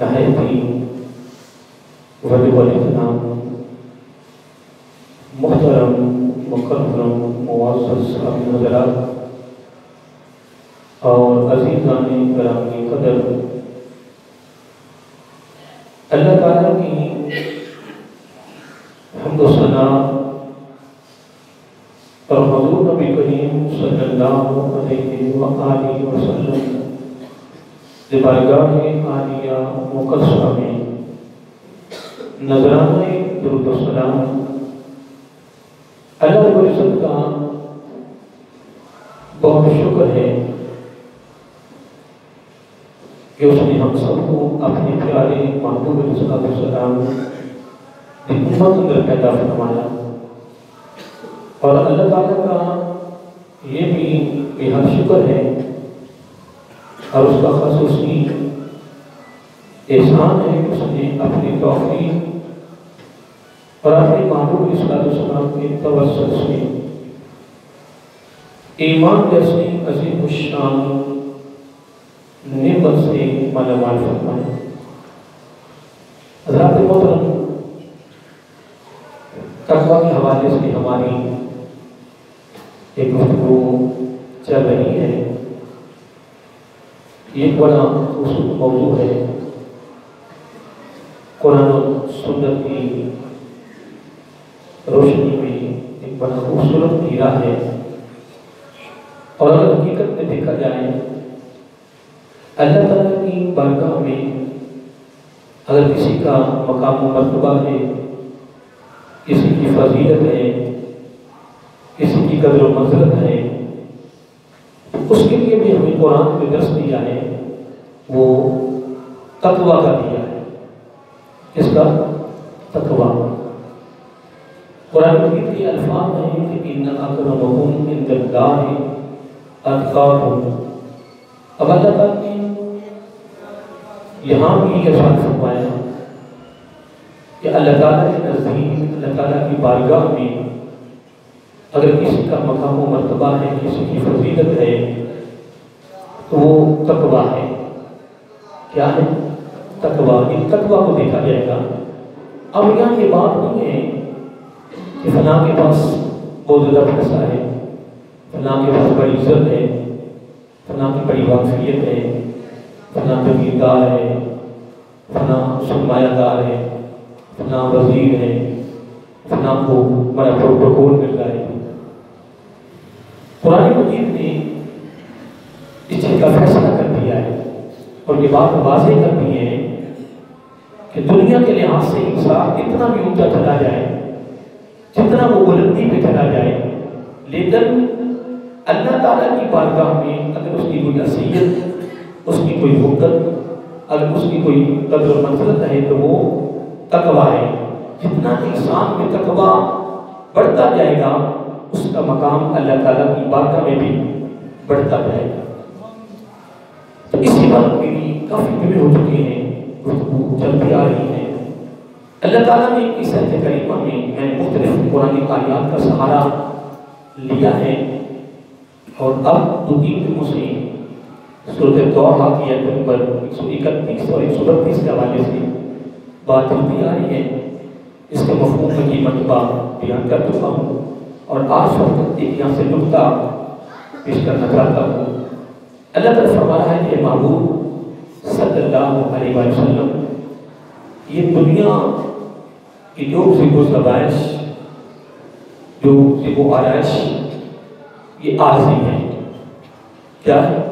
نہایتی ولی والاحترام محترم مکرم معزز صاحب حضرات اور عزیزان گرامی قدر، اللہ تعالیٰ کی حمد و ثنا اور حضور نبی کریم صلی اللہ علیہ وآلہ وسلم کی بارگاہ عالیہ مقدسہ میں نذرانہ درود و سلام اللہ رب العزت کا بہت شکر ہے کہ اس نے ہم سب کو اپنے پیارے محبوب علیہ السلام کی امت اندر پیدا فرمایا، اور اللہ تعالیٰ کا یہ بھی بے حد شکر ہے اور اس کا خصوصی احسان ہے کہ اس نے اپنی توفیق اور اپنے محبوب علیہ السلام کے توسط سے ایمان جیسی عظیم الشان نعمت سے مالا مال فرمایا۔ حضرات محترم، تقویٰ کے حوالے سے ہماری ایک گفتگو چل رہی ہے۔ یہ ایک بڑا خوبصورت موضوع ہے، قرآن و سنت کی روشنی میں ایک بڑا خوبصورت ہیرا ہے، اور اگر حقیقت میں دیکھا جائے اللہ تعالیٰ کی بارگاہ میں اگر کسی کا مقام و مرتبہ ہے، کسی کی فضیلت ہے، کسی کی قدر و منزلت ہے، اس کے لیے بھی ہمیں قرآن میں درس دیا ہے، وہ تقویٰ کا دیا ہے۔ اس کا تقویٰ قرآن مجید کے الفاظ ہیں کہ ان اکرمکم عند اللہ اتقاکم۔ اب اللہ تعالیٰ نے یہاں بھی ارشاد فرمایا کہ اللہ تعالیٰ کے نزدیک، اللہ تعالیٰ کی بارگاہ میں اگر کسی کا مقام و مرتبہ ہے، کسی کی فضیلت ہے، تو وہ تقویٰ ہے۔ کیا ہے؟ تقویٰ۔ ان تقویٰ کو دیکھا جائے گا۔ اب یہاں یہ بات نہیں ہے کہ فلاں کے پاس بہت زیادہ پیسہ ہے، فلاں کے پاس بڑی عزت ہے، فلاں کی بڑی واقفیت ہے، فلاں جگیردار ہے، فلاں سرمایہ دار ہے، فلاں وزیر ہے، فلاں کو بڑا پروٹوکول مل رہا ہے۔ قرآن مجید نے اس چیز کا فیصلہ کر دیا ہے اور یہ بات واضح کر دی ہے کہ دنیا کے لحاظ سے انسان کتنا بھی اونچا چلا جائے، جتنا وہ بلندی پہ چلا جائے، لیکن اللہ تعالیٰ کی بارگاہ میں اگر اس کی کوئی حیثیت، اس کی کوئی حقت، اگر اس کی کوئی قدر و منزلت ہے تو وہ تقویٰ ہے۔ جتنا انسان میں تقویٰ بڑھتا جائے گا، اس کا مقام اللہ تعالیٰ کی بارگاہ میں بھی بڑھتا جائے گا۔ تو اسی بات میری کافی جمعے ہو چکے ہیں، گفتگو چلتی آ رہی ہے۔ اللہ تعالیٰ نے اس آیت کریمہ میں مختلف قرآنی آیات کا سہارا لیا ہے، اور اب دو تین دنوں سے سورۃ طٰہٰ کی آیت نمبر 131 اور 132 کے حوالے سے بات چلتی آ رہی ہے۔ اس کے مفہوم میں یہ مرتبہ بیان کر چکا ہوں، اور آج وقت ایک یہاں سے نقطہ پیش کرنا چاہتا ہوں۔ اللہ تعالیٰ فرما رہا ہے کہ محبوب صلی اللہ علیہ وسلم، یہ دنیا کی جو ذیب و زبائش، جو ذیب و آرائش، یہ عارضی ہے۔ کیا ہے؟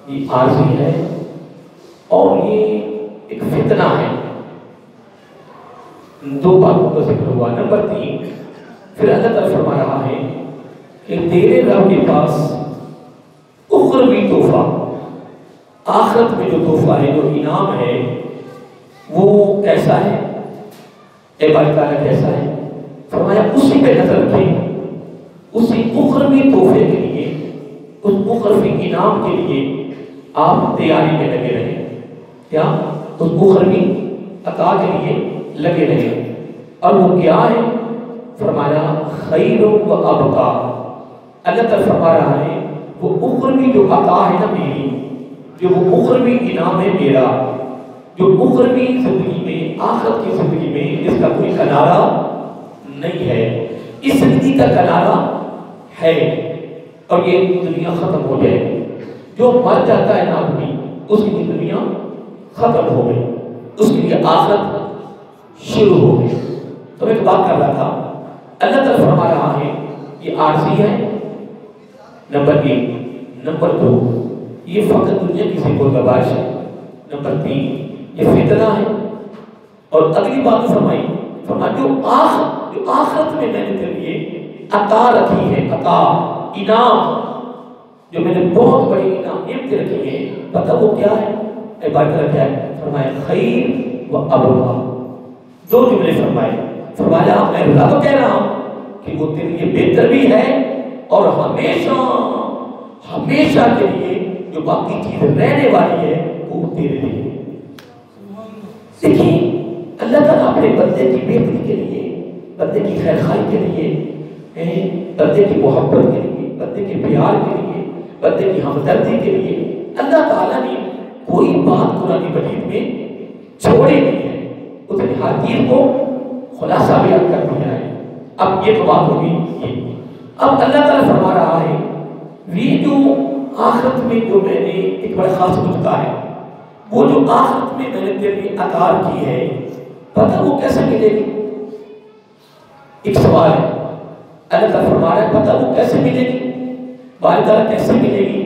یہ عارضی ہے، اور یہ ایک فتنہ ہے۔ دو باتوں کا ذکر ہوا۔ نمبر 3، پھر اللہ تعالیٰ فرما رہا ہے کہ تیرے رب کے پاس اخروی تحفہ، آخرت میں جو تحفہ ہے، جو انعام ہے، وہ کیسا ہے؟ اے باری تعالیٰ کیسا ہے؟ فرمایا اسی پہ نظر رکھیں، اسی اخروی تحفے کے لیے، اس اخروی انعام کے لیے آپ تیاری میں لگے رہیں۔ کیا؟ اس اخروی عطا کے لیے لگے رہیں۔ اور وہ کیا ہے؟ فرمایا خیر و ابقا۔ اللہ تعالیٰ فرما رہا ہے وہ اخروی جو عطا ہے نا میری، جو وہ اخروی انعام ہے میرا، جو اخروی زندگی میں، آخرت کی زندگی میں اس کا کوئی کنارہ نہیں ہے. اس زندگی کا کنارہ ہے اور یہ دنیا ختم ہو جائے گی. جو مر جاتا ہے نا آدمی، اس کی دنیا ختم ہو گئی، اس کے لیے آخرت شروع ہو گئی. تو میں ایک بات کر رہا تھا، اللہ تعالیٰ فرما رہا ہے یہ عارضی ہے، نمبر 1. نمبر 2، یہ فقط دنیا کی سی کو گواش ہے. نمبر 3، یہ فتنہ ہے. اور اگلی بات فرمائی، جو آخرت میں میں نے تیرے لیے عطا رکھی ہے، عطا، انعام، جو میں نے بہت بڑی انعام نعمتیں رکھی ہیں، پتہ وہ کیا ہے؟ عبادت رکھا ہے. فرمایا خیر و ابقا. 2 جملے فرمائے. فرمایا میں رب کہہ رہا ہوں کہ وہ تیرے لیے بہتر بھی ہے اور ہمیشہ ہمیشہ کے لیے جو باقی چیز رہنے والی ہے وہ تیرے لیے. دیکھیں اللہ تعالیٰ اپنے بندے کی بہتری کے لیے، بندے کی خیر خواہی کے لیے، بندے کی محبت کے لیے، بندے کے پیار کے لیے، بندے کی ہمدردی کے لیے اللہ تعالیٰ نے کوئی بات قرآن مجید میں چھوڑی نہیں ہے. اس نے ہر چیز کو خلاصہ بیان کر دیا ہے. اب یہ تو بات ہوگی یہ. اب اللہ تعالیٰ فرما رہا ہے یہ جو آخرت میں جو میں نے ایک بڑا خاص نقطہ ہے، وہ جو آخرت میں نے تیرے لیے عطا کی ہے، پتہ وہ کیسے ملے گی؟ ایک سوال ہے. اللہ تعالیٰ فرما رہا ہے پتہ وہ کیسے ملے گی؟ بار تعالیٰ کیسے ملے گی؟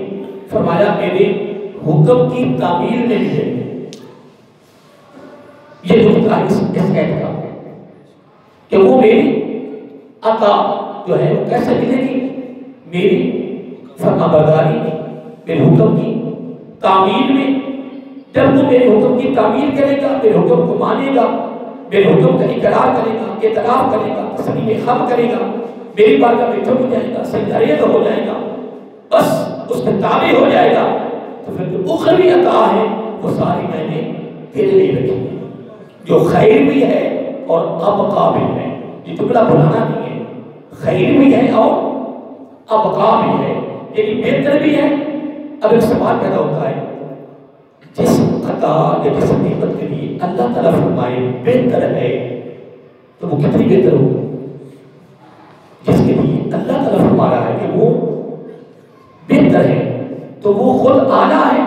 فرمایا میرے حکم کی تعمیل میں ملے گی. یہ نقطہ ہے اس ایت کا کہ وہ میری عطا جو ہے وہ کیسے ملے گی؟ میری فرما برداری میں، میرے حکم کی تعمیل میں. جب وہ میرے حکم کی تعمیل کرے گا، میرے حکم کو مانے گا، میرے حکم کا اقرار کرے گا، اعتراف کرے گا، تسلیم خم کرے گا، میری بارگاہ میں جھک جائے گا، سجدہ ہو جائے گا، بس اس میں تابع ہو جائے گا، تو پھر جو اخروی عطا ہے وہ ساری میں نے تیرے لیے رکھی ہے، جو خیر بھی ہے اور ابقا بھی ہے. یہ جملہ بلانا نہیں ہے. خیر بھی ہے اور ابقا بھی ہے، یعنی بہتر بھی ہے. اب ایک سوال پیدا ہوتا ہے، جس عطا یا جس نعمت کے لیے اللہ تعالیٰ فرمائے بہتر ہے تو وہ کتنی بہتر ہو؟ جس کے لیے اللہ تعالیٰ فرما رہا ہے کہ وہ بہتر ہے تو وہ خود اعلیٰ ہے،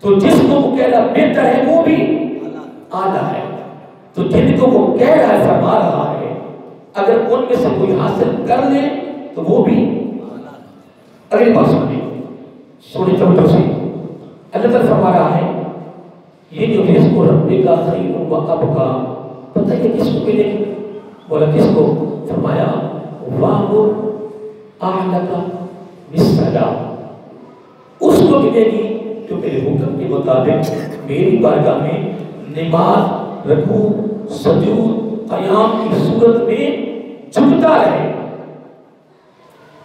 تو جس کو وہ کہہ رہا بہتر ہے وہ بھی اعلیٰ ہے. تو جن کو وہ کہہ رہا ہے، فرما رہا ہے، اگر ان میں سے کوئی حاصل کر لے تو وہ بھی اگلی بات سنیں توجہ سے. اللہ تعالیٰ فرما رہا ہے یہ جو رزق ربی کا خیر و ابقا، پتہ ہے کس کو ملے گی؟ بولا کس کو؟ فرمایا وَأْمُرْ أَهْلَكَ بِالصَّلَاةِ. اس کو ملے گی جو میرے حکم کے مطابق میری بارگاہ میں نماز، رکوع، سجود، قیام کی صورت میں جھکتا رہے.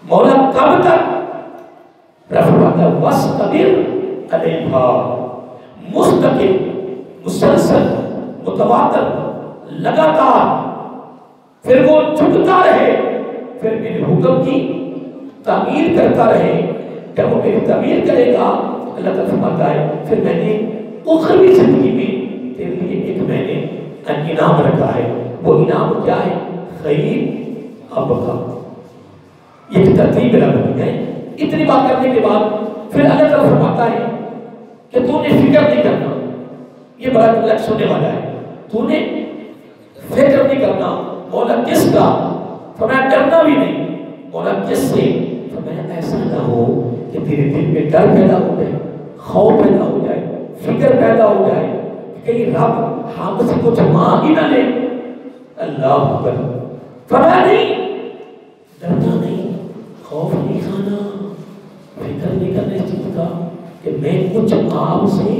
مولا کب تک؟ فرماتا ہے وَاسْتَبِرْ عَلَيْهَا. مستقل، مسلسل، متواتر، لگاتار پھر وہ جھکتا رہے، پھر میرے حکم کی تعمیل کرتا رہے. جب وہ میری تعمیل کرے گا اللہ تعالیٰ فرماتا ہے پھر میں نے اخروی زندگی میں تیرے لیے ایک میں نے انعام رکھا ہے. وہ انعام کیا ہے؟ خیر ابقا. یہ ترتیب رکھنی ہے. اتنی بات کرنے کے بعد پھر اللہ تعالیٰ فرماتا ہے کہ تو نے فکر نہیں کرنا. یہ بڑا جملہ سننے والا ہے. تو نے فکر نہیں کرنا. مولا کس کا؟ فرمایا ڈرنا بھی نہیں. مولا کس سے؟ فرمایا ایسا نہ ہو کہ تیرے دل میں ڈر پیدا ہو جائے، خوف پیدا ہو جائے، فکر پیدا ہو جائے کہ کہیں رب ہم سے کچھ مانگ ہی نہ لے. اللہ اکبر. فرمایا نہیں، ڈرنا نہیں، خوف نہیں کھانا، فکر نہیں کرنا اس چیز کا کہ میں کچھ آپ سے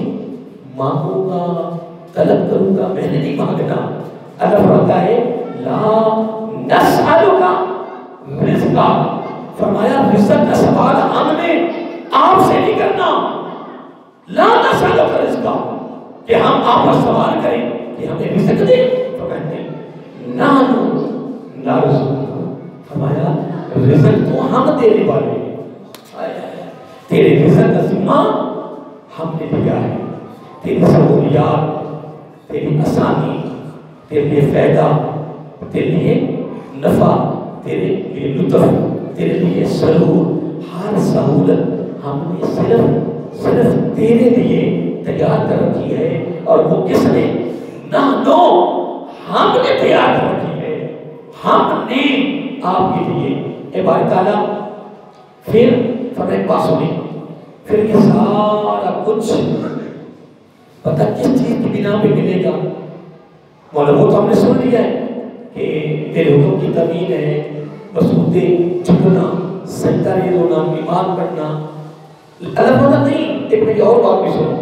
مانگوں گا، طلب کروں گا. میں نے نہیں مانگنا. اللہ فرماتا ہے لا نسألک رزقا. فرمایا رزق کا سوال ہم نے آپ سے نہیں کرنا. لا نسألک رزقا کہ ہم آپ پر سوال کریں کہ ہمیں رزق دے. فرمایا نہیں، نحن نرزقک. فرمایا رزق تو ہم دینے والے ہیں. تیرے رزق کا ذمہ ہم نے دیا ہے. تیری سہولیات، تیری آسانی، تیرے لیے فائدہ، تیرے لیے نفع، تیرے لیے لطف، تیرے لیے سرور، ہر سہولت ہم نے صرف تیرے لیے تیار کر رکھی ہے. اور وہ کس نے؟ نحنو، ہم نے تیار کر رکھی ہے، ہم نے آپ کے لیے. اے باری تعالیٰ پھر فرمائے بات سنیں، پھر یہ سارا کچھ پتہ کس چیز کی بنا پہ ملے گا؟ مولا وہ تو ہم نے سن لیا ہے کہ تیرے حکم کی تعمیل ہے، مسجدے جھکنا، سجدہ رونا، ایمان پڑھنا. الگ ہونا نہیں، ایک میری اور بات بھی سنو،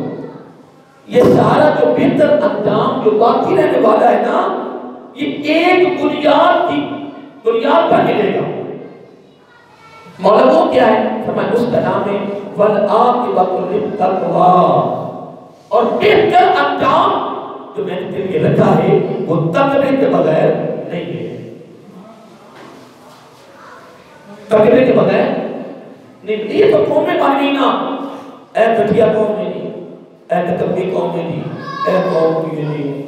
یہ سارا جو بہتر انجام جو باقی رہنے والا ہے نا، یہ ایک بنیاد پر ملے گا. مولا وہ کیا ہے؟ فرمایا اس کا نام ہے وَالْعَاقِبَةُ لِلتَّقْوَىٰ. اور بہتر انجام جو میں نے تیرے لیے رکھا ہے وہ تقوی کے بغیر نہیں ہے. تقوی کے بغیر نہیں. یہ تو قوم میں بانی نا، اے گھٹیا قوم میں نہیں، اے نکمی قوم میں نہیں، اے قوم کی نہیں.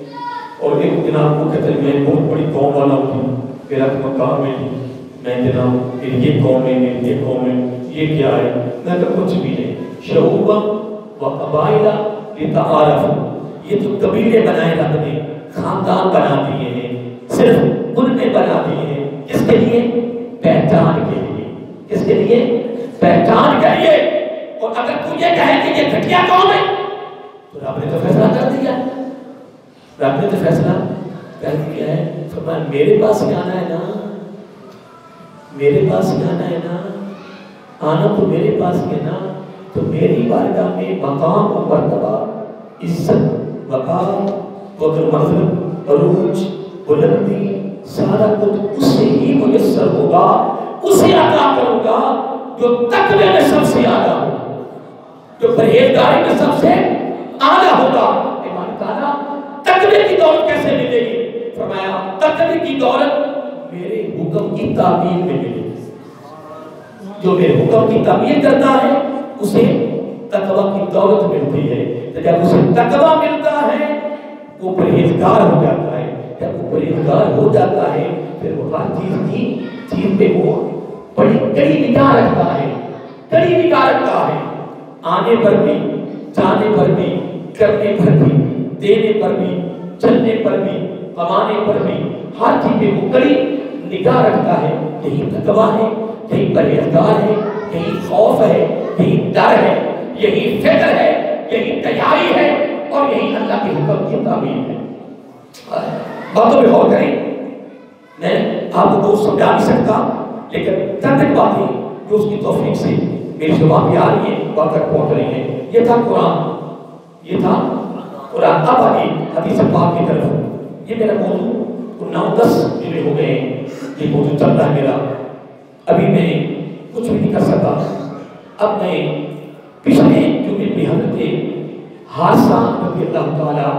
اور ایک جناب کو کہتے ہیں میں بہت بڑی قوم والا ہوں، میرا مقام ہے نہیں، میں جناب یہ قوم ہے، یہ قوم ہے، یہ کیا ہے؟ میں تو کچھ بھی نہیں. شعوبا و قبائل لتعارفوا، یہ جو قبیلے بنائے رب نے، خاندان بنا دیے ہیں، صرف ان میں بنا دیے ہیں. کس کے لیے؟ پہچان کے لیے. کس کے لیے؟ پہچان کے لیے. اور اگر تو یہ کہے کہ یہ گھٹیا قوم ہے تو رب نے تو فیصلہ کر دیا. رب نے تو فیصلہ کر دیا ہے. فرمایا میرے پاس ہی آنا ہے نا، میرے پاس ہی آنا ہے نا، آنا تو میرے پاس ہی ہے نا. تو میری بارگاہ میں مقام و مرتبہ، عزت، وقار، قدر منزل، عروج، بلندی، سارا کچھ اس سے ہی میسر ہوگا، اسے عطا کروں گا جو تقوی میں سب سے اعلیٰ ہوگا، جو پرہیزگاری میں سب سے اعلیٰ ہوگا. ایمان تعالیٰ تقوی کی دولت کیسے ملے گی؟ فرمایا تقوی کی دولت میرے حکم کی تعمیل میں ملے گی. جو میرے حکم کی تعمیل کرتا ہے اسے تقوی کی دولت ملتی ہے. تو جب اسے تقوی ملتا ہے وہ پرہیزگار ہو جاتا ہے. جب وہ پرہیزگار ہو جاتا ہے پھر وہ ہر چیز پہ وہ بڑی کڑی نگاہ رکھتا ہے، کڑی نگاہ رکھتا ہے. آنے پر بھی، جانے پر بھی، کرنے پر بھی، دینے پر بھی، چلنے پر بھی، کمانے پر بھی، ہر چیز پہ وہ کڑی نگاہ رکھتا ہے. یہی تقوی ہے، یہی پرہیزگار ہے، یہی خوف ہے، یہی ڈر ہے، یہی فکر ہے، یہی تیاری ہے، اور یہی اللہ کے حکم کی تعمیل ہے. باتوں پہ غور کریں. میں آپ کو سمجھا نہیں سکتا، لیکن چند ایک باتیں جو اس کی توفیق سے میری زبان پہ آ رہی ہیں، بات تک پہنچ رہی ہیں. یہ تھا قرآن، یہ تھا قرآن. اب آگے حدیث پاک کی طرف. یہ میرا موضوع 9-10 جملے ہو گئے ہیں، یہ موضوع چل رہا ہے میرا. ابھی میں کچھ بھی نہیں کر سکتا. اب میں پچھلے جمعے پہ حضرت حارثہ رضی اللہ تعالیٰ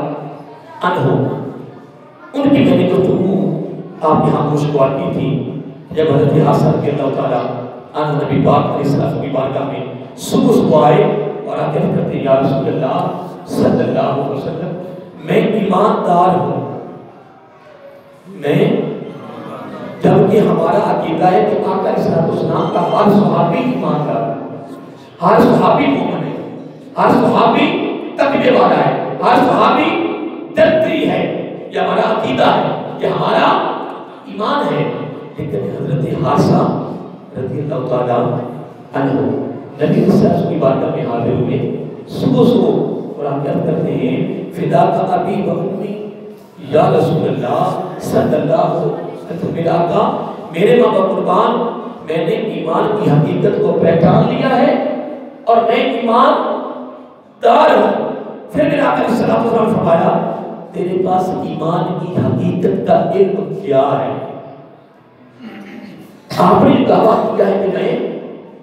عنہ ان کی میں نے گفتگو آپ یہاں گوشوار کی تھی. جب حضرت حارثہ رضی اللہ تعالیٰ عنہ نبی پاک علیہ السلام کی بارگاہ میں صبح آئے اور آ کر کہتے ہیں یا رسول اللہ صلی اللہ علیہ وسلم میں ایماندار ہوں. میں جبکہ ہمارا عقیدہ ہے کہ آقا علیہ السلام کا ہر صحابی ایماندار ہے، ہر صحابی مومن ہے، ہر صحابی تقوی والا ہے، ہر صحابی درتی ہے. یہ ہمارا عقیدہ ہے، یہ ہمارا ایمان ہے. لیکن حضرت حارثہ رضی اللہ تعالیٰ عنہ نبی صلی اللہ علیہ وسلم کی بارگاہ میں حاضر ہوئے. صبح اور آپ یاد کرتے ہیں فدا کا ابی و امی یا رسول اللہ صلی اللہ علیہ وسلم. میرا آقا میرے ماں باپ قربان، میں نے ایمان کی حقیقت کو پہچان لیا ہے اور میں ایمان دار ہوں. پھر میرے آقا علیہ السلام نے فرمایا تیرے پاس ایمان کی حقیقت کا علم کیا ہے؟ آپ نے دعویٰ کیا ہے کہ میں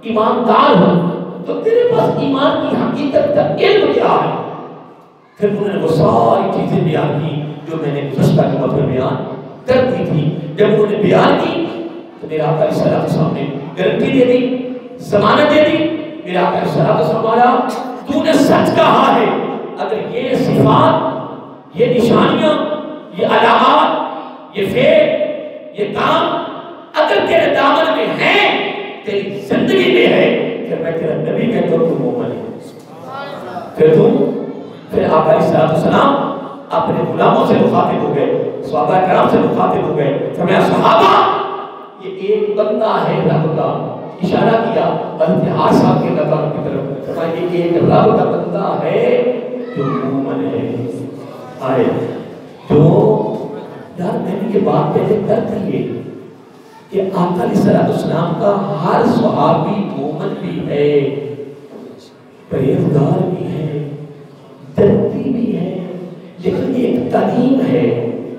ایماندار ہوں، تو تیرے پاس ایمان کی حقیقت کا علم کیا ہے؟ پھر انہوں نے وہ ساری چیزیں بیان کی جو میں نے گزشتہ کے وقت بیان کر دی تھی. جب انہوں نے بیان کی تو میرے آقا علیہ السلام نے گارنٹی دے دی، ضمانت دے دی. میرے آقا علیہ السلام نے فرمایا تو نے سچ کہا ہے، اگر یہ صفات، یہ نشانیاں، یہ علامات، یہ فعل، یہ کام اگر تیرے دامن میں ہیں، تیری زندگی میں ہے، پھر میں تیرا نبی کہتا ہوں تو مومن ہے۔ پھر آقا علیہ السلام اپنے غلاموں سے مخاطب ہو گئے، صحابہ کرام سے مخاطب ہو گئے، فرمایا صحابہ یہ ایک بندہ ہے رب کا، اشارہ کیا حضرت حارثہ کے مقام کی طرف، فرمایا یہ ایک رب کا بندہ ہے جو مومن ہے۔ آئے جو یار میں نے یہ بات پہلے کر دی ہے کہ آقا علیہ السلام کا ہر صحابی مومن بھی ہے، پرہیزگار بھی ہے، جنتی بھی ہے، لیکن یہ ایک تعلیم ہے،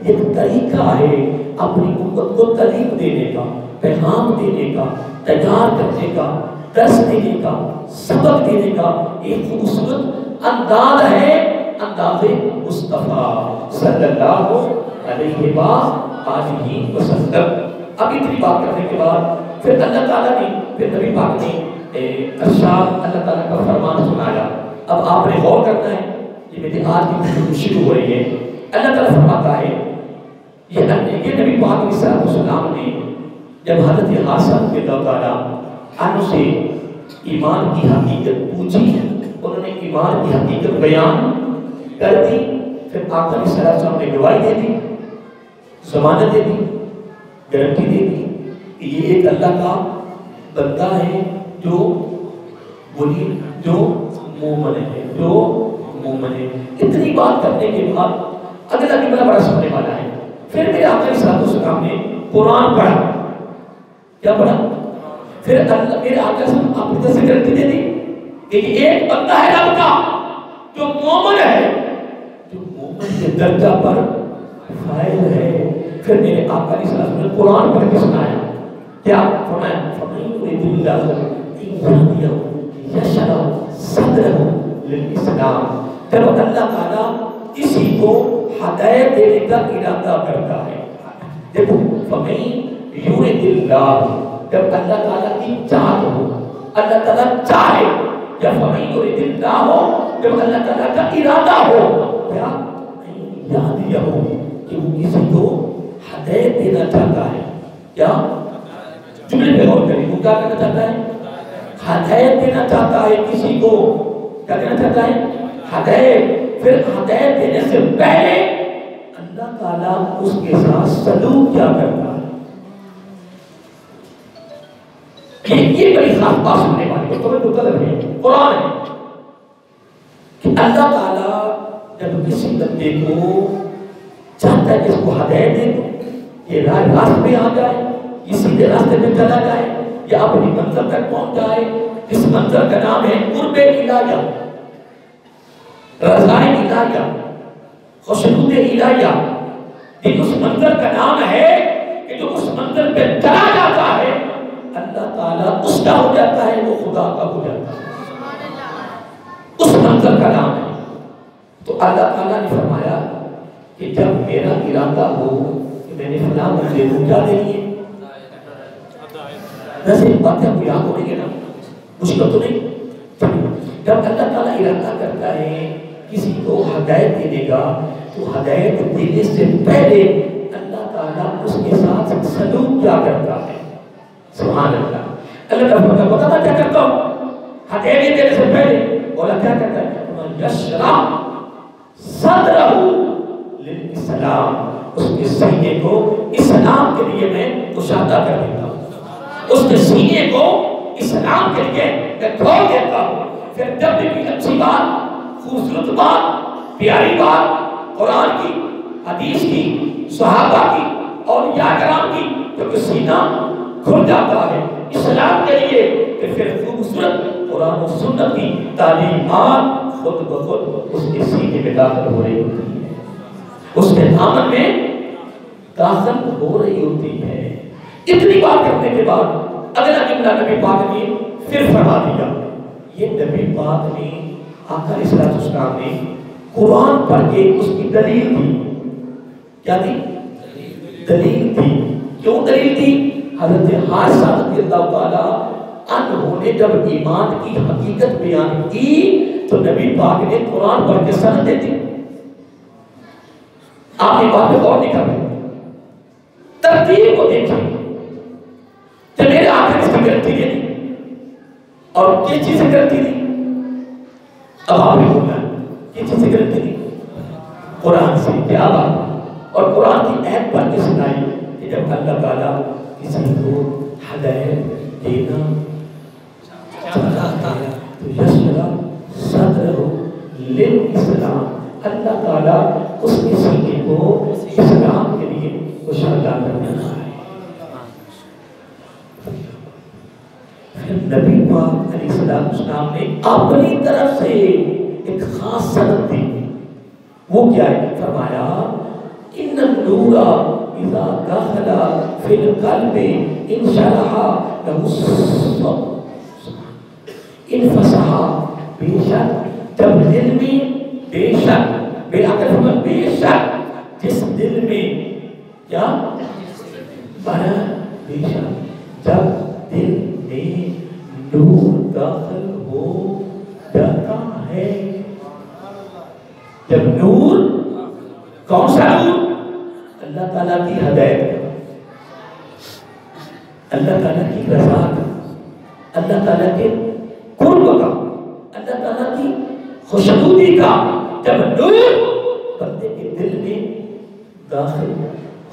ایک طریقہ ہے اپنی امت کو تعلیم دینے کا، پیغام دینے کا، تیار کرنے کا، درس دینے کا، سبق دینے کا ایک خوبصورت انداز ہے، انداز مصطفیٰ صلی اللہ علیہ وآلہ وسلم۔ اب اتنی بات کرنے کے بعد پھر اللہ تعالیٰ نے، پھر نبی پاک نے ارشاد اللہ تعالیٰ کا فرمان سنایا۔ اب آپ نے غور کرنا ہے، یہ میری آج کی گفتگو شروع ہو رہی ہے۔ اللہ تعالیٰ فرماتا ہے یہ نبی پاک علیہ السلام نے جب حضرت حارثہ رضی اللہ تعالیٰ عنہ سے ایمان کی حقیقت پوچھی، انہوں نے ایمان کی حقیقت بیان کر دی، پھر آقا علیہ السلام نے گواہی دے دی، ضمانت دے دی، گارنٹی دے دی کہ یہ ایک اللہ کا بندہ ہے جو مومن ہے، جو مومن ہے۔ اتنی بات کرنے کے بعد اگلا جملہ بڑا سننے والا ہے۔ پھر میرے آقا علیہ السلام نے قرآن پڑھا، کیا پڑھا؟ پھر میرے آقا علیہ السلام آپ نے گارنٹی دے دی کہ یہ ایک بندہ ہے رب کا جو مومن ہے، جو مومن کے درجہ پر فائز ہے۔ پھر میرے آقا علیہ السلام نے قرآن پڑھ کے سنایا، کیا فرمایا؟ فَمَن يُرِدِ اللَّهُ أَن يَهْدِيَهُ يَشْرَحْ صَدْرَهُ لِلْإِسْلَامِ۔ جب اللہ تعالیٰ کسی کو ہدایت دینے کا ارادہ کرتا ہے، دیکھو فَمَن يُرِدِ اللَّهُ، جب اللہ تعالیٰ کی چاہت ہو، اللہ تعالیٰ چاہے، یا فَمَن يُرِدِ اللَّهُ جب اللہ تعالیٰ کا ارادہ ہو، کیا يَهْدِيَهُ کہ وہ کسی کو ہدایت دینا چاہتا ہے، کیا جملے پہ غور کریں، وہ کیا کرنا چاہتا ہے؟ ہدایت دینا چاہتا ہے کسی کو، کیا دینا چاہتا ہے؟ ہدایت۔ پھر ہدایت دینے سے پہلے اللہ تعالیٰ اس کے ساتھ سلوک کیا کرتا ہے، یہ بڑی خاص بات سننے والی ہے، تمہیں پتہ لگے قرآن ہے کہ اللہ تعالیٰ جب کسی بندے کو چاہتا ہے کہ اس کو ہدایت دے دو، یہ راست پہ آ جائے، یہ سیدھے راستے میں چلا جائے، یا اپنی منزل تک پہنچ جائے، جس منزل کا نام ہے قرب الہیہ، رضائے الہیہ، خشنود الہیہ۔ اس منزل کا نام ہے کہ جو اس منزل پہ چلا جاتا ہے اللہ تعالیٰ اس کا ہو جاتا ہے، وہ خدا کا ہو جاتا ہے، اس منزل کا نام ہے۔ تو اللہ تعالیٰ نے فرمایا کہ جب میرا ارادہ ہو کہ میں نے فلاں بندے کو کیا دینی ہے، ویسے باتیں آپ کو یاد ہو رہی ہے نا، مشکل تو نہیں۔ جب اللہ تعالیٰ ارادہ کرتا ہے کسی کو ہدایت دینے کا، تو ہدایت دینے سے پہلے اللہ تعالیٰ اس کے ساتھ سلوک کیا کرتا ہے، سبحان اللہ۔ اللہ تعالیٰ پتہ نہ کیا کرتا ہوں، ہدایت دینے سے پہلے اللہ کیا کرتا ہے؟ یشرح صدرہ للاسلام، اس کے سینے کو اسلام کے لیے میں کشادہ کر دیتا ہوں، اس کے سینے کو اسلام کے لیے میں کھول دیتا ہوں۔ پھر جب بھی اچھی بات، خوبصورت بات، پیاری بات، قرآن کی، حدیث کی، صحابہ کی، اولیاء کرام کی، جو کہ سینہ کھل جاتا ہے اسلام کے لیے، کہ پھر خوبصورت قرآن و سنت کی تعلیمات خود بخود اس کے سینے میں داخل ہو رہی ہوتی ہے، اس کے دامن میں داخل ہو رہی ہوتی ہے۔ اتنی بات کرنے کے بعد اگلا جملہ نبی پاک نے پھر فرما دیا، یہ نبی پاک نے آقا علیہ السلام نے قرآن پڑھ کے اس کی دلیل دی، کیا دی؟ دلیل دی۔ کیوں دلیل دی؟ حضرت حارثہ رضی اللہ تعالیٰ عنہ نے جب ایمان کی حقیقت بیان کی تو نبی پاک نے قرآن پڑھ کے سند دے دی. آپ یہ بات پہ غور نہیں کر رہے. ترتیب کو دیکھیں کہ میرے آقا نے اس کی گارنٹی دے دی اور کس چیز سے گارنٹی دی؟ اب آپ نے بولنا کس چیز سے گارنٹی دی؟ قرآن سے. کیا بات؟ اور قرآن کی ایت پڑھ کے سنائی کہ جب اللہ تعالیٰ کسی کو ہدایت دینا چاہتا ہے تو یسرا صدرہ للاسلام، اللہ تعالیٰ اس کے سینے کو اسلام کے لیے کشادہ کرنا ہے. پھر نبی پاک علیہ السلام نے اپنی طرف سے ایک خاص سند دی. وہ کیا ہے؟ فرمایا ان النور اذا دخل فی القلب انشرح له الصدر انفسح. بے شک جب دل میں، بے شک بے عقل بے شک جس دل میں کیا بڑا، بے شک جب دل میں نور داخل ہو جاتا ہے. جب نور، کون سا نور؟ اللہ تعالیٰ کی ہدایت، اللہ تعالیٰ کی رضا کا، اللہ تعالیٰ کے قرب کا، اللہ تعالیٰ کی خوشنودی کا جب نور بندے کے دل میں داخل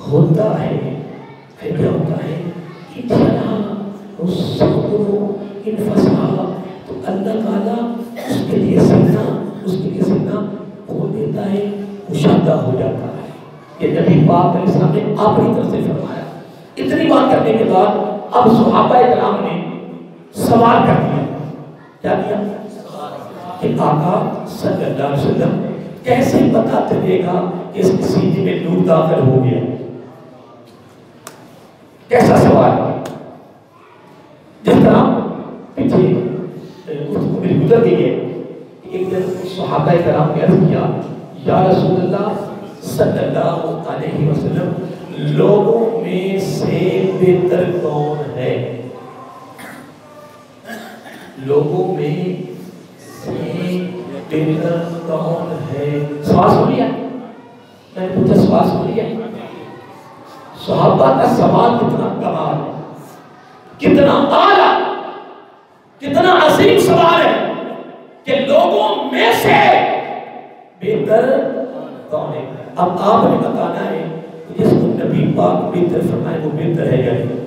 ہوتا ہے پھر کیا ہوتا ہے؟ تو اللہ تعالیٰ اس کے لیے سینہ کھول دیتا ہے، کشادہ ہو جاتا ہے. یہ نبی پاک علیہ السلام نے اپنی طرف سے فرمایا. اتنی بات کرنے کے بعد اب صحابہ کرام نے سوال کر دیا. کیا کیا؟ کہ آقا صلی اللہ علیہ وسلم کیسے پتا چلے گا کہ اس کی سینے میں نور داخل ہو گیا؟ کیسا سوال؟ جس طرح پیچھے میری گزر گئی ہے کہ ایک دن صحابہ کرام نے عرض کیا یا رسول اللہ صلی اللہ علیہ وسلم لوگوں میں سے بہتر کون ہے؟ لوگوں میں سے بہتر کون ہے؟ سوال سنیا؟ میں نے پوچھا سوال سنیا؟ صحابہ کا سوال کتنا کمال، کتنا اعلیٰ، کتنا عظیم سوال ہے کہ لوگوں میں سے بہتر کون ہے؟ اب آپ نے بتانا ہے جس کو نبی پاک بہتر فرمائے وہ بہتر ہے یا نہیں.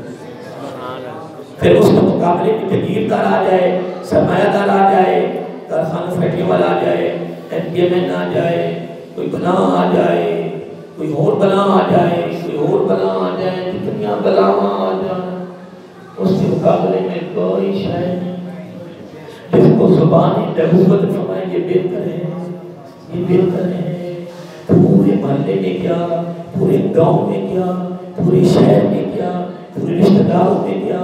پھر اس کے مقابلے میں جگیردار آ جائے، سرمایہ دار آ جائے، کارخانہ فیکٹری والا آ جائے، NPMN آ جائے، کوئی بنا آ جائے، کوئی اور بلا آ جائے، کوئی اور بلا آ جائے، کتنیاں بلاواں آ جائیں، اس کے مقابلے میں کوئی شے نہیں. جس کو زبانی نبوت فرمائے یہ بہتر ہے، یہ بہتر ہے. پورے محلے میں کیا، پورے گاؤں میں کیا، پورے شہر میں کیا، پورے رشتہ داروں میں کیا،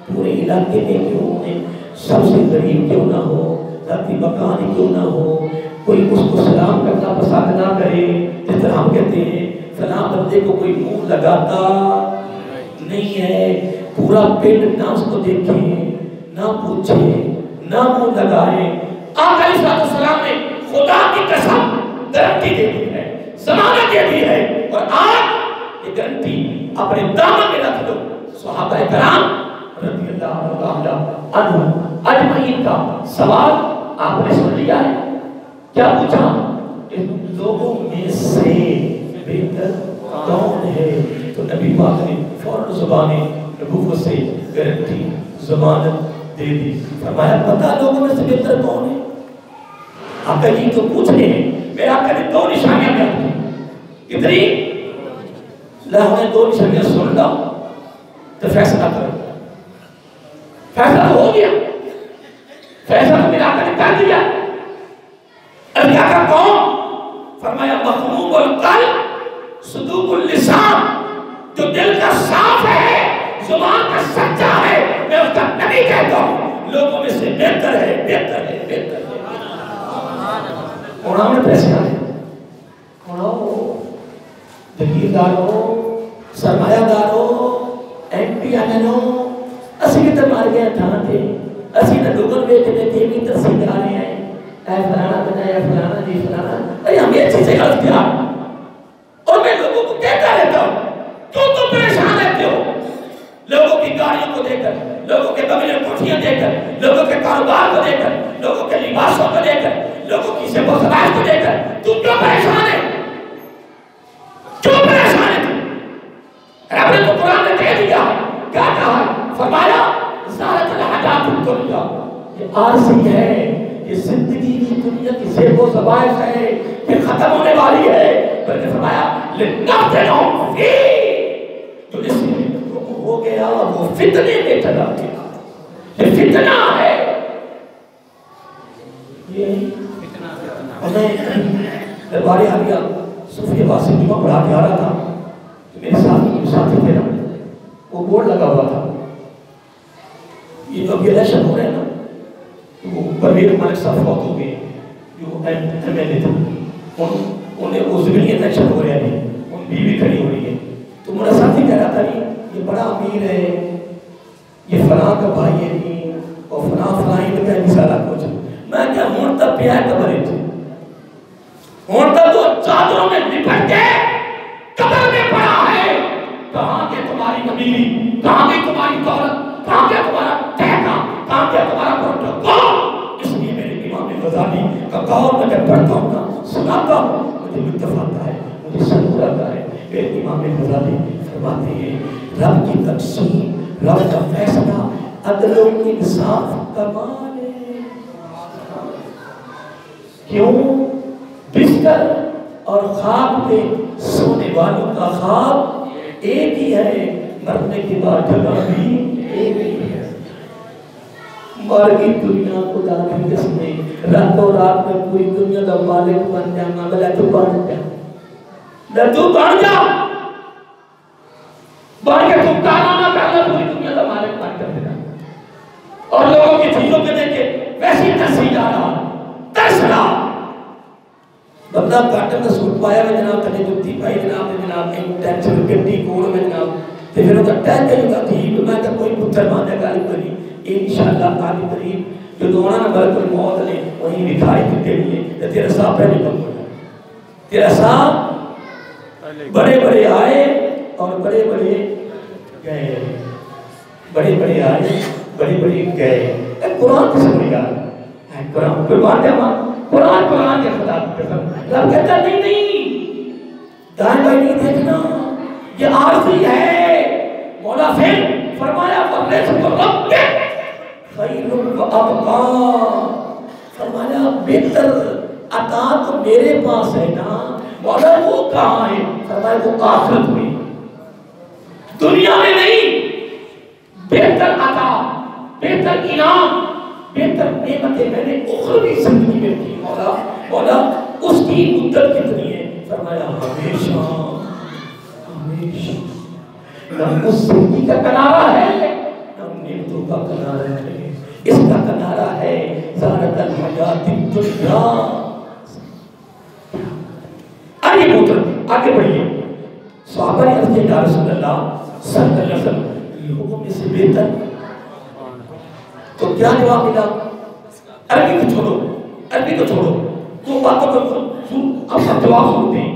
پورے علاقے میں کیوں نہیں، سب سے غریب کیوں نہ ہو، ذاتی مکان کیوں نہ ہو، کوئی اس کو سلام کرنا پسند نہ کرے. جس طرح ہم کہتے ہیں فلاں بندے کو کوئی منہ لگاتا نہیں ہے، پورا پنڈ نہ اس کو دیکھے، نہ پوچھے، نہ منہ لگائے. آقا علیہ السلام نے خدا کی قسم گارنٹی دے دی ہے، ضمانت دے دی ہے، اور آج یہ گارنٹی اپنے دامن میں رکھ دو. صحابہ کرام رضی اللہ تعالیٰ عنہ اجمعین کا سوال آپ نے سن لیا ہے. کیا پوچھا؟ لوگوں میں سے بہتر کون ہے؟ تو نبی پاک نے فوراً زبان نبوت سے گارنٹی ضمانت دے دی. فرمایا پتہ لوگوں میں سے بہتر کون ہے؟ آقا جی تو پوچھ رہے ہیں. میرے آقا نے دو نشانیاں بیان کی. کتنی؟ اللہ نے دو نشانیاں سن لا تو فیصلہ کرو. فیصلہ ہو گیا، فیصلہ تو میرے آقا نے کر دیا. ابھی آقا کون؟ فرمایا مخموم القلب صدوق اللسان، جو دل کا صاف ہے، زبان کا سچا ہے، میں اس کا نبی کہتا ہوں. لوگوں میں سے بہتر ہے، بہتر ہے، بہتر ہے. اور ہم نے پیسے آئے جگیرداروں، سرمایہ داروں، NPMN اسی کے تر مار گیا تھا تھے، اسی نے لوگوں بیچنے تھے بھی ترسی کرا رہے ہیں. اے فلانا بنا، اے فلانا جی فلانا، ارے ہم یہ چیزیں غلط کیا، اور میں لوگوں کو کہتا رہتا ہوں کیوں تم پریشان رہتے ہو؟ لوگوں کی گاڑیوں کو دیکھ کر، لوگوں کے بنگلے کوٹھیاں دیکھ کر، لوگوں کے کاروبار کو دیکھ کر، لوگوں کے لباسوں کو دیکھ کر، لوگوں کی زیب و زینت کو دیکھ کر تم کیوں پریشان ہے؟ کیوں پریشان ہے تم؟ رب نے تو قرآن میں کہہ دیا، کیا کہا؟ فرمایا زارت الحیات الدنیا، یہ عارضی ہے، یہ زندگی کی دنیا کی زیب و زبائش ہے، یہ ختم ہونے والی ہے، بلکہ فرمایا لنفتنہم فیہ، جو اس میں ہو گیا وہ فتنے میں چلا گیا، یہ فتنہ ہے، یہ ہمیں دربار عالیہ صوفی واصل جمعہ پڑھا کے آ رہا تھا، میرے ساتھی تھے نا، وہ بورڈ لگا ہوا تھا، یہ اب الیکشن ہو رہے ہیں نا، وہ پرویز ملک صاحب فوت ہو گئے جو ایم ایل اے تھے، انہیں وہ ضمنی الیکشن ہو رہے ہیں، ان بیوی کھڑی ہو رہی ہے، تو میرا ساتھی کہہ رہا تھا یہ بڑا امیر ہے، یہ فلاں کا بھائی ہے نہیں، اور فلاں فلاں ان کا نہیں سارا کچھ، میں کیا ہون تب پہ آئے قبر ہے ہون تب تو چادروں میں لپٹ کے قبر میں پڑا ہے، کہاں کے تمہاری نبیلی، کہاں کے تمہاری دولت، کہاں کے تمہارا ٹھہرا، کہاں کے تمہارا پروٹوکول؟ اس لیے میرے امام غزالی کا قول میں جب پڑھتا ہوں نا، سناتا ہوں، مجھے لطف آتا ہے، مجھے سرور آتا ہے۔ میرے امام غزالی فرماتے ہیں رب کی تقسیم، رب کا فیصلہ عدل و انصاف کمال ہے۔ کیوں؟ بستر اور خواب پہ سونے والوں کا خواب ایک ہی ہے، مرنے کے بعد جگہ بھی ایک ہی ہے۔ مر گئی دنیا کو داخل کس نے، راتوں رات میں پوری دنیا کا مالک بن جانا، بلا تو بن جا، لدو بن جا، بن کے تم کانا نہ کرنا، پوری دنیا کا مالک بن کر دینا۔ اور لوگوں کی چیزوں کے دیکھ کے ویسی ترسی جا رہا، ترس رہا، بندہ کاٹن کا سوٹ پایا میں جناب، تھے جتی پائی جناب نے، جناب ٹینشن گڈی کوڑ میں جناب، تو پھر وہ کہتا ہے کہ تھی میں کہ کوئی پتھر مانے غالب کری، انشاءاللہ قادر قریب جو دونا نہ ملک الموت نے وہیں دکھائی دیتے لیے، تیرا صاحب پہلے کم ہو جائے، تیرا صاحب بڑے بڑے آئے اور بڑے بڑے گئے، بڑے بڑے آئے بڑے بڑے گئے۔ قرآن کس کو لگا؟ قرآن قربان دے ماں، قرآن قرآن کے خدا کی قسم، رب کہتا نہیں نہیں دائیں بائیں نہیں دیکھنا، یہ عارضی ہے۔ مولا پھر فرمایا وَالرِّزْقُ رَبِّكَ خَيْرٌ وَأَبْقَىٰ، فرمایا بہتر عطا تو میرے پاس ہے نا۔ مولا وہ کہاں ہے؟ فرمایا وہ آخرت میں، دنیا میں نہیں۔ بہتر عطا، بہتر انعام، بہتر نعمتیں میں نے اخروی زندگی میں کی مولا، مولا اس کی مدت کتنی ہے؟ فرمایا ہمیشہ ہمیشہ، نہ اس زندگی کا کنارہ ہے نہ نعمتوں کا کنارہ ہے، اس کا کنارہ ہے زارت الحیات الدنیا۔ آئیے محترم آگے بڑھیے، صحابہ نے عرض کیا رسول اللہ صلی اللہ علیہ وسلم لوگوں میں سے بہتر، تو کیا جواب ملا؟ عربی کو چھوڑو، عربی کو چھوڑو، تو باتوں کو اپنا جواب سنتے ہیں۔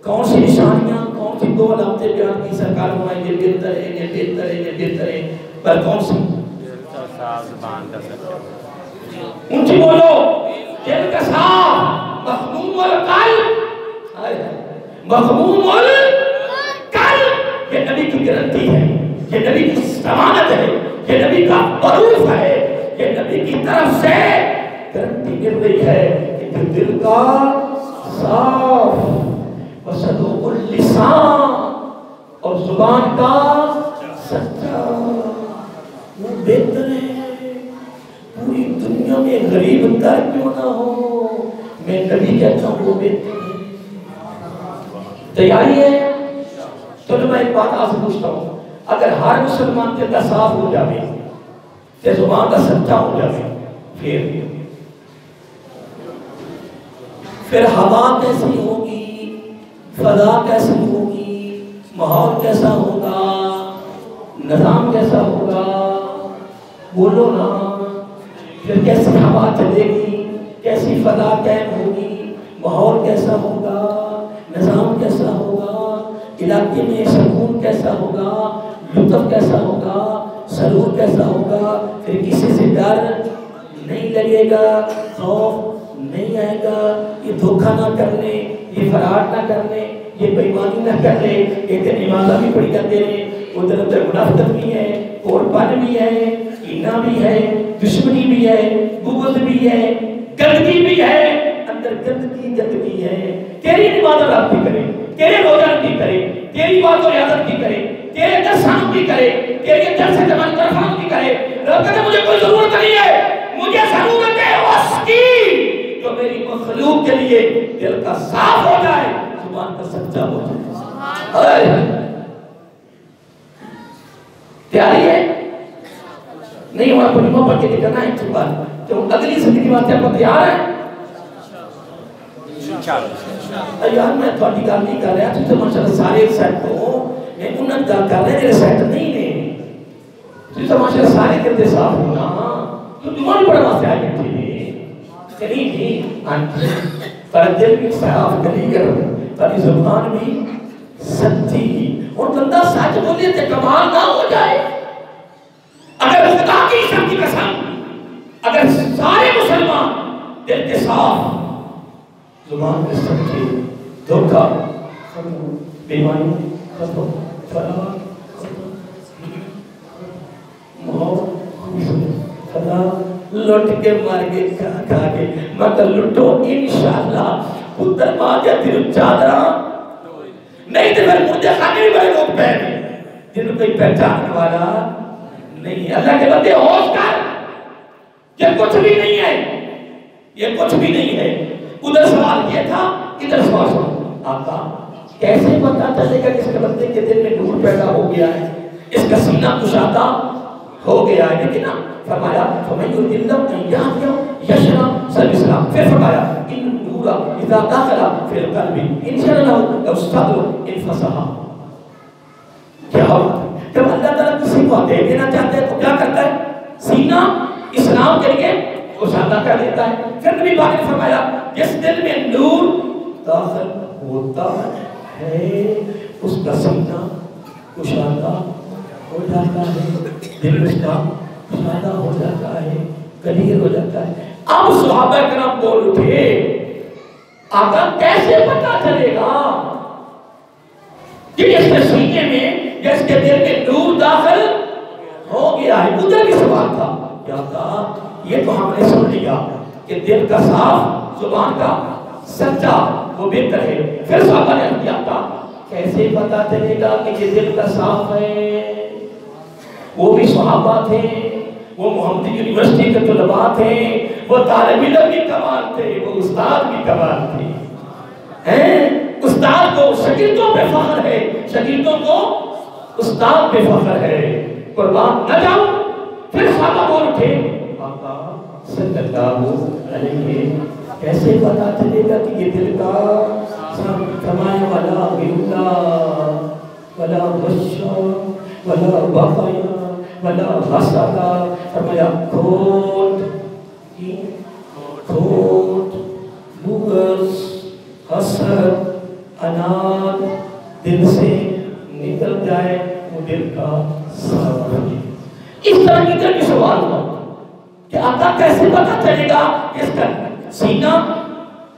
کون سی نشانیاں، کون سی دو علامتیں بیان کی سرکار فرمائیں یہ بہتر ہے، یہ بہتر ہے، یہ بہتر ہے، پر کون سی؟ اونچی بولو، دل کا صاف، مخموم القلب، مخموم القلب، یہ نبی کی گارنٹی ہے، یہ نبی کی ضمانت ہے، یہ نبی کا بروف ہے، یہ نبی کی طرف سے گارنٹی مل رہی ہے کہ دل کا صاف، وصدوق اللسان، اور زبان کا سچا، وہ بہتر ہے۔ پوری دنیا میں غریب تر کیوں نہ ہو، میں نبی کہتا ہوں وہ بہتر ہے۔ تیاری ہے؟ چلو میں ایک بات آپ سے پوچھتا ہوں، اگر ہر مسلمان کے اندر صاف ہو جائے، کہ زبان کا سچا ہو جائے، پھر ہوا کیسی ہوگی، فضا کیسی ہوگی، ماحول کیسا ہوگا، نظام کیسا ہوگا؟ بولو نا، پھر کیسی ہوا چلے گی، کیسی فضا قائم ہوگی، ماحول کیسا ہوگا، نظام کیسا ہوگا، علاقے میں سکون کیسا ہوگا، لطف کیسا ہوگا، سرور کیسا ہوگا. پھر کسی سے ڈر نہیں لگے گا، خوف نہیں آئے گا. یہ دھوکہ نہ کر لے، یہ فراڈ نہ کر لے، یہ بےایمانی نہ کر لے. ایک دن نمازہ بھی پڑھی کرتے رہے، ادھر ادھر منافقت بھی ہے، اور پن بھی ہے، کینہ بھی ہے، دشمنی بھی ہے، بغض بھی ہے، گندگی بھی ہے، اندر گندگی ہے. تیری نماز رات کی کرے، تیرے روزہ کی کرے، تیری بات و عیادت کی کرے، تیرے درسان کی کرے، تیرے درس جمال طرفان کی کرے. رب کہتے مجھے کوئی ضرورت نہیں ہے، مجھے ضرورت ہے اس کی جو میری مخلوق کے لیے دل کا صاف ہو جائے، زبان کا سچا ہو جائے. تیاری ہے؟ نہیں ہمارا کلمہ پڑھ کے نکلنا ہے ایک بات. تو اگلی زندگی بات ہے، آپ تیار ہیں؟ یار میں تھوڑی گل نہیں کر رہا، تھی تو ماشاءاللہ سارے سیٹ ہو، میں انہوں نے گل کر رہے میرے سیٹ نہیں نے. تھی تو ماشاءاللہ سارے کرتے صاف ہونا، تو دماغ پڑھنا واسطے آئے بیٹھے نے نہیں پر دل بھی صاف کلیئر، پر زبان بھی سچی. اور بندہ سچ بولے تو کمال نہ ہو جائے. اگر خدا کی شان کی قسم، اگر سارے مسلمان دل کے صاف، زبان کے سچے، دھوکہ ختم، بےایمانی ختم، فراڈ ختم، لٹ کے مار کے کھا کے مگر لٹو انشاءاللہ پتر ماں کے دل چادرہ نہیں تو پھر مجھے خانے بھی بڑے لوگ پہنے جن کوئی پہچان والا نہیں. اللہ کے بندے ہوش کر، یہ کچھ بھی نہیں ہے، یہ کچھ بھی نہیں ہے. ادھر سوال یہ تھا، ادھر سوال سوال آقا کیسے پتا چلے گا اس کے بندے کے دل میں نور پیدا ہو گیا ہے، اس کا سینہ کشادہ ہو گیا ہے؟ لیکن فرمایا فَمَنْ يُرِدِ اللَّهُ أَنْ يَهْدِيَهُ يَشْرَحْ صَدْرَهُ. پھر فرمایا إِنَّ النُّورَ إِذَا دَخَلَ فِي الْقَلْبِ انشَرَحَ لَهُ الصَّدْرُ انفَسَحَ. کیا ہوتا ہے جب اللہ تعالیٰ کسی کو دے دینا چاہتے ہیں تو کیا کرتا ہے؟ سینہ اسلام کے لیے کشادہ کر دیتا ہے. پھر نبی پاک نے فرمایا جس دل میں نور داخل ہوتا ہے اس کا سینہ کشادہ ہو جاتا ہے، دل اس کا کشادہ ہو جاتا ہے، کلیئر ہو جاتا ہے. اب صحابہ کرام بول اٹھے آقا کیسے پتا چلے گا کہ اس کے سینے میں جس کے دل میں نور داخل ہو گیا ہے؟ ادھر بھی سوال تھا کیا تھا؟ یہ تو ہم نے سن لیا کہ دل کا صاف، زبان کا سچا، وہ بہتر ہے. پھر صحابہ نے کیا تھا کیسے پتا چلے گا کہ یہ دل کا صاف ہے؟ وہ بھی صحابہ تھے، وہ محمدی یونیورسٹی کے طلباء تھے، وہ طالب علم بھی کمال تھے، وہ استاد بھی کمال تھے. استاد کو شاگردوں پہ فخر ہے، شاگردوں کو استاد پہ فخر ہے. قربان نہ جاؤ. پھر صحابہ بول اٹھے آقا صلی اللہ علیہ کیسے پتا چلے گا کہ یہ دل کا فرمایا ولا غلا ولا غشا ولا بغیا ولا حسد. فرمایا کھوٹ بغض حسد اناد دل سے نکل جائے، وہ دل کا صاف ہے. اس طرح کی کئی سوال ہوا کہ آقا کیسے پتا چلے گا اس کا سینہ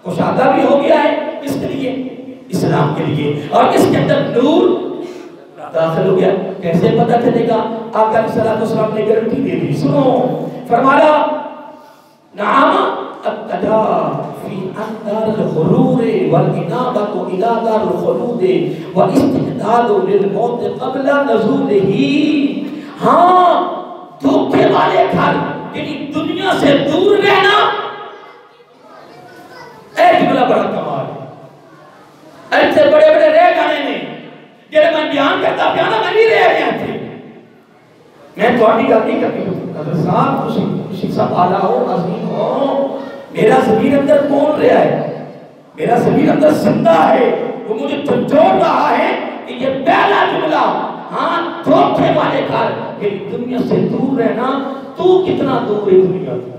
کشادہ بھی ہو گیا ہے اس کے لیے، اسلام کے لیے، اور اس کے اندر نور داخل ہو گیا، کیسے پتا چلے گا؟ آقا علیہ السلام نے گارنٹی دے دی. سنو فرمایا نعم ابتدا فی اندار الغرور والانابت الى دار الخلود واستعداد للموت قبل نزولہ. ہاں دھوکے والے گھر یعنی دنیا سے دور رہنا ایک جملہ بڑا کمال ہے. ایسے بڑے بڑے رہ جانے نے جنہیں میں بیان کرتا پیانا میں نہیں رہ گیا تھے. میں تھوڑی گل نہیں کرتی حضرت صاحب خوشی صاحب آلہ ہو عظیم ہو، میرا ضمیر اندر بول رہا ہے، میرا ضمیر اندر زندہ ہے، وہ مجھے جھنجھوڑ رہا ہے کہ یہ پہلا جملہ ہاں دھوکے والے گھر یہ دنیا سے دور رہنا. تو کتنا دور ہے دنیا سے؟